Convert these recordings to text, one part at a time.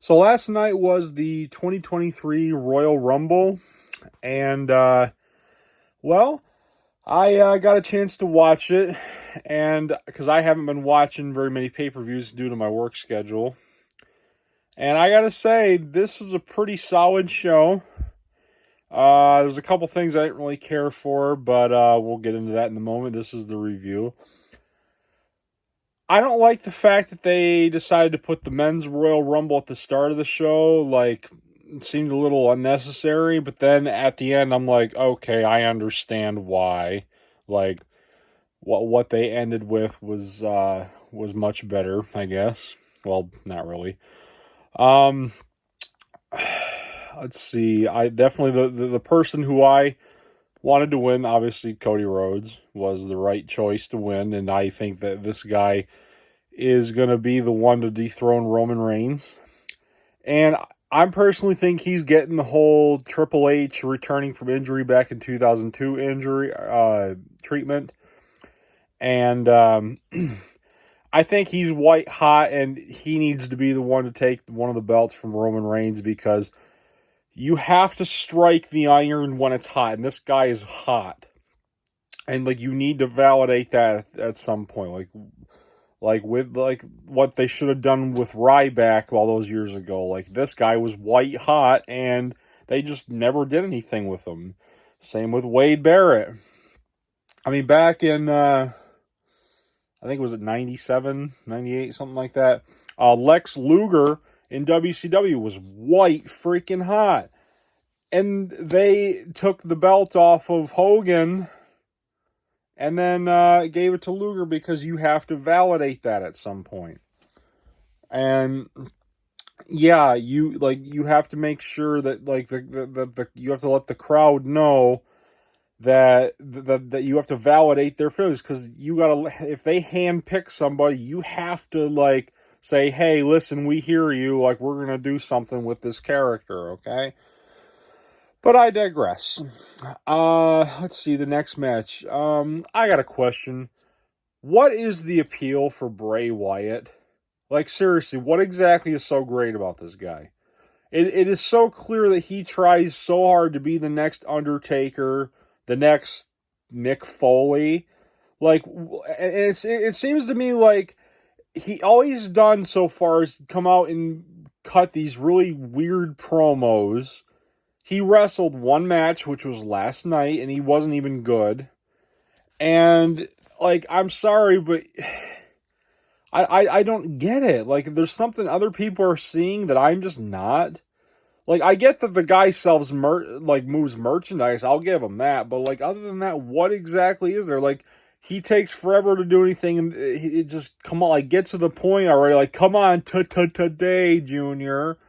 So last night was the 2023 Royal Rumble, and well, I got a chance to watch it, and because I haven't been watching very many pay-per-views due to my work schedule, and I gotta say this is a pretty solid show. There's a couple things I didn't really care for, but we'll get into that in a moment. This is the review. I don't like the fact that they decided to put the men's Royal Rumble at the start of the show. Like, it seemed a little unnecessary, but then at the end, I'm like, okay, I understand why. Like, what they ended with was much better, I guess. Well, not really. Um, let's see. I definitely the person who I wanted to win, obviously Cody Rhodes, was the right choice to win, and I think that this guy is going to be the one to dethrone Roman Reigns. And I personally think he's getting the whole Triple H returning from injury back in 2002 injury treatment. And I think he's white hot, and he needs to be the one to take one of the belts from Roman Reigns, because you have to strike the iron when it's hot, and this guy is hot. And like, you need to validate that at some point. Like what they should have done with Ryback all those years ago. Like, this guy was white hot, and they just never did anything with him. Same with Wade Barrett. I mean, back in, I think it was at 97, 98, something like that. Lex Luger in WCW was white freaking hot. And they took the belt off of Hogan and then gave it to Luger, because you have to validate that at some point. And yeah, you have to make sure that you have to let the crowd know that you have to validate their feelings, because you gotta, if they handpick somebody, you have to say, hey, listen, we hear you, like, we're gonna do something with this character, okay? But I digress. Let's see, the next match. I got a question. What is the appeal for Bray Wyatt? Like, seriously, what exactly is so great about this guy? It is so clear that he tries so hard to be the next Undertaker, the next Mick Foley. Like, it seems to me like all he's done so far is come out and cut these really weird promos. He wrestled one match, which was last night, and he wasn't even good. And, like, I'm sorry, but I don't get it. Like, there's something other people are seeing that I'm just not. Like, I get that the guy sells moves merchandise. I'll give him that. But, like, other than that, what exactly is there? Like, he takes forever to do anything, and it just, come on, like, get to the point already. Like, come on, today, Junior.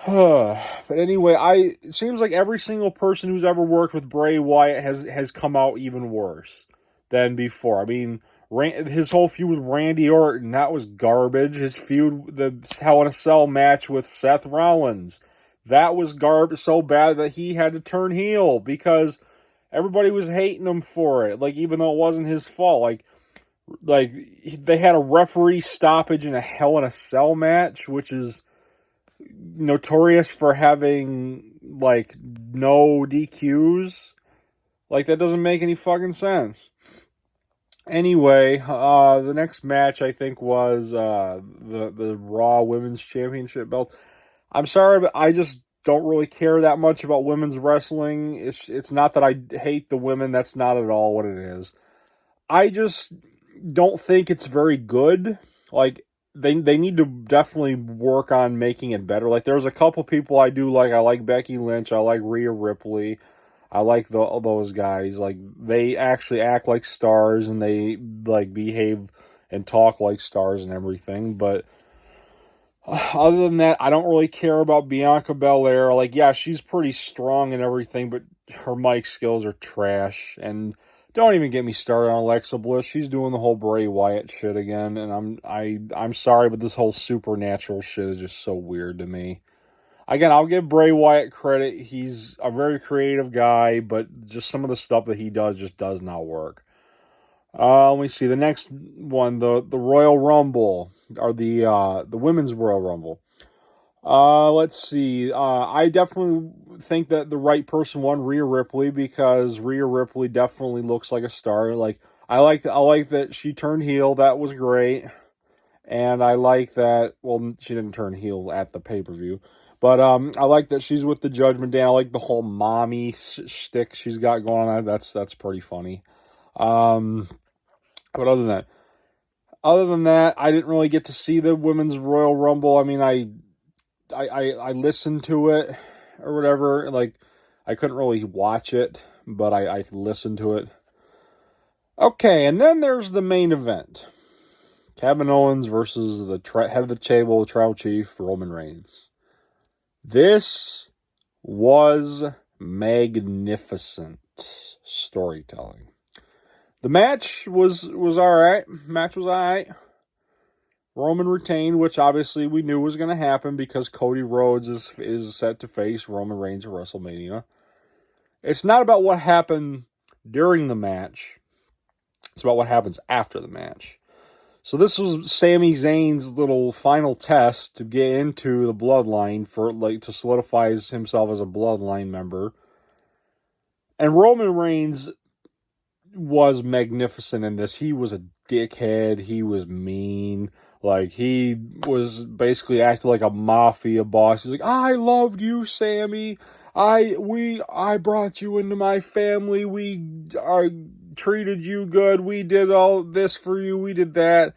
But anyway, it seems like every single person who's ever worked with Bray Wyatt has come out even worse than before. I mean, his whole feud with Randy Orton, that was garbage. His feud, the Hell in a Cell match with Seth Rollins, that was garbage, so bad that he had to turn heel because everybody was hating him for it. Like, even though it wasn't his fault. Like they had a referee stoppage in a Hell in a Cell match, which is notorious for having, like, no DQs. Like, that doesn't make any fucking sense. Anyway, the next match, I think, was the Raw Women's Championship belt. I'm sorry, but I just don't really care that much about women's wrestling. It's not that I hate the women. That's not at all what it is. I just don't think it's very good. Like, they need to definitely work on making it better. Like, there's a couple people I do like. I like Becky Lynch. I like Rhea Ripley. I like those guys. Like, they actually act like stars, and they, like, behave and talk like stars and everything. But other than that, I don't really care about Bianca Belair. Like, yeah, she's pretty strong and everything, but her mic skills are trash. And don't even get me started on Alexa Bliss. She's doing the whole Bray Wyatt shit again, and I'm sorry, but this whole supernatural shit is just so weird to me. Again, I'll give Bray Wyatt credit. He's a very creative guy, but just some of the stuff that he does just does not work. Let me see the next one, the Royal Rumble, or the Women's Royal Rumble. Let's see. I definitely think that the right person won, Rhea Ripley, because Rhea Ripley definitely looks like a star. Like I like that she turned heel. That was great. And I like that, well, she didn't turn heel at the pay-per-view, but I like that she's with the Judgment Day. I like the whole mommy shtick she's got going on. That's pretty funny. Um, but other than that, I didn't really get to see the Women's Royal Rumble. I mean, I listened to it or whatever. Like, I couldn't really watch it, but I listened to it. Okay, and then there's the main event. Kevin Owens versus the head of the table, tribal chief, Roman Reigns. This was magnificent storytelling. The match was all right. Roman retained, which obviously we knew was going to happen because Cody Rhodes is set to face Roman Reigns at WrestleMania. It's not about what happened during the match. It's about what happens after the match. So this was Sami Zayn's little final test to get into the Bloodline to solidify himself as a Bloodline member. And Roman Reigns was magnificent in this. He was a dickhead. He was mean. Like, he was basically acting like a mafia boss. He's like, I loved you, Sami. I brought you into my family. I treated you good. We did all this for you. We did that.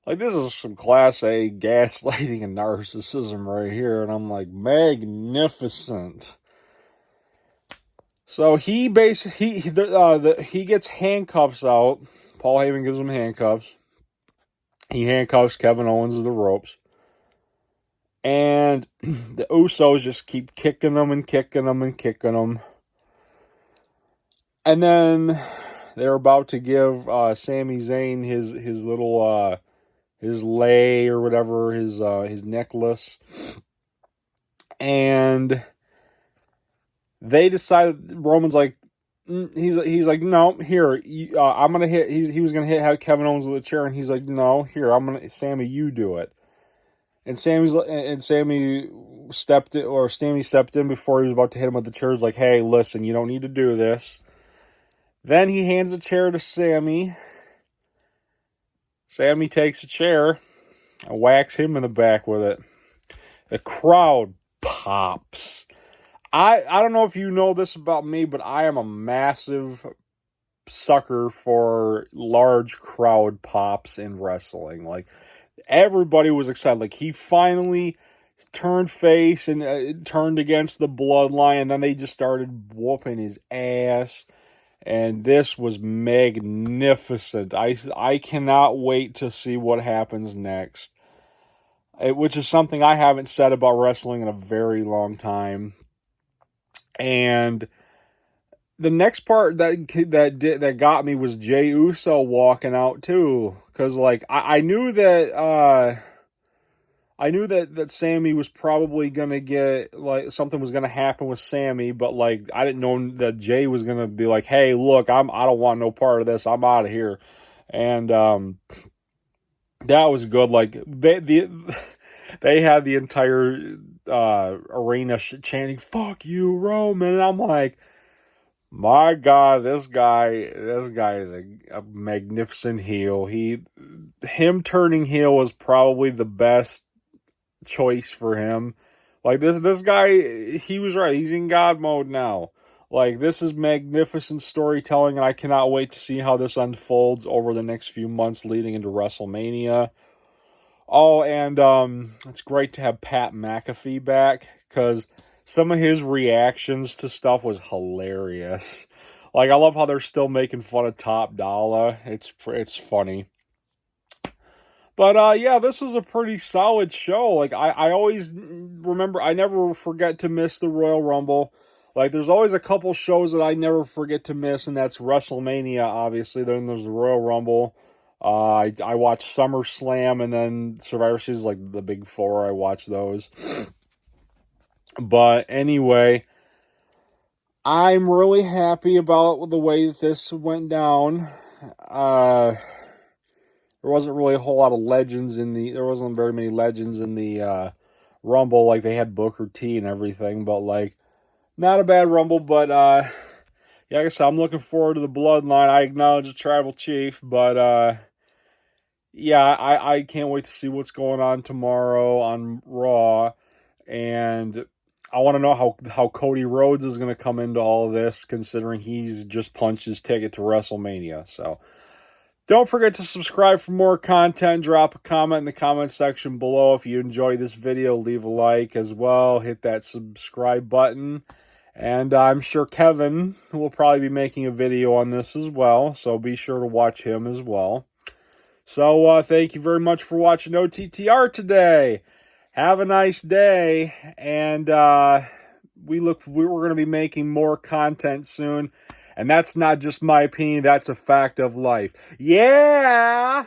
Like, this is some Class A gaslighting and narcissism right here. And I'm like, magnificent. So he gets handcuffs out. Paul Heyman gives him handcuffs. He handcuffs Kevin Owens to the ropes. And the Usos just keep kicking him and kicking him and kicking him. And then they're about to give Sami Zayn his little his lei or whatever, his necklace. And they decide, Roman's like, he's like, no, here, I'm gonna hit. He was gonna hit Kevin Owens with a chair, and he's like, no, here, Sami, you do it. And Sami stepped in before he was about to hit him with the chair. He's like, hey, listen, you don't need to do this. Then he hands a chair to Sami. Sami takes a chair and whacks him in the back with it. The crowd pops. I don't know if you know this about me, but I am a massive sucker for large crowd pops in wrestling. Like, everybody was excited. Like, he finally turned face and turned against the Bloodline, and then they just started whooping his ass. And this was magnificent. I cannot wait to see what happens next. Which is something I haven't said about wrestling in a very long time. And the next part that got me was Jey Uso walking out too, because like I knew that Sami was probably gonna get, like, something was gonna happen with Sami, but like I didn't know that Jey was gonna be like, hey, look, I don't want no part of this. I'm out of here. And that was good. Like they had the entire arena chanting "Fuck you, Roman," and I'm like, my God, this guy is a magnificent heel. Him turning heel was probably the best choice for him. Like, this guy, he was right. He's in God mode now. Like, this is magnificent storytelling, and I cannot wait to see how this unfolds over the next few months leading into WrestleMania. Oh, and it's great to have Pat McAfee back, because some of his reactions to stuff was hilarious. Like, I love how they're still making fun of Top Dollar. It's funny. But yeah, this was a pretty solid show. Like, I always remember, I never forget to miss the Royal Rumble. Like, there's always a couple shows that I never forget to miss, and that's WrestleMania, obviously. Then there's the Royal Rumble. I watch SummerSlam, and then Survivor Series, like the big four. I watch those. But anyway, I'm really happy about the way that this went down. there wasn't really a whole lot of legends in the. There wasn't very many legends in the Rumble. Like they had Booker T and everything, but like not a bad Rumble. But yeah, like I said, I'm looking forward to the Bloodline. I acknowledge the Tribal Chief, but yeah, I can't wait to see what's going on tomorrow on Raw, and I want to know how Cody Rhodes is going to come into all of this, considering he's just punched his ticket to WrestleMania. So don't forget to subscribe for more content. Drop a comment in the comment section below. If you enjoyed this video, leave a like as well. Hit that subscribe button. And I'm sure Kevin will probably be making a video on this as well, so be sure to watch him as well. So thank you very much for watching OTTR today. Have a nice day, and we're going to be making more content soon. And that's not just my opinion, that's a fact of life. Yeah!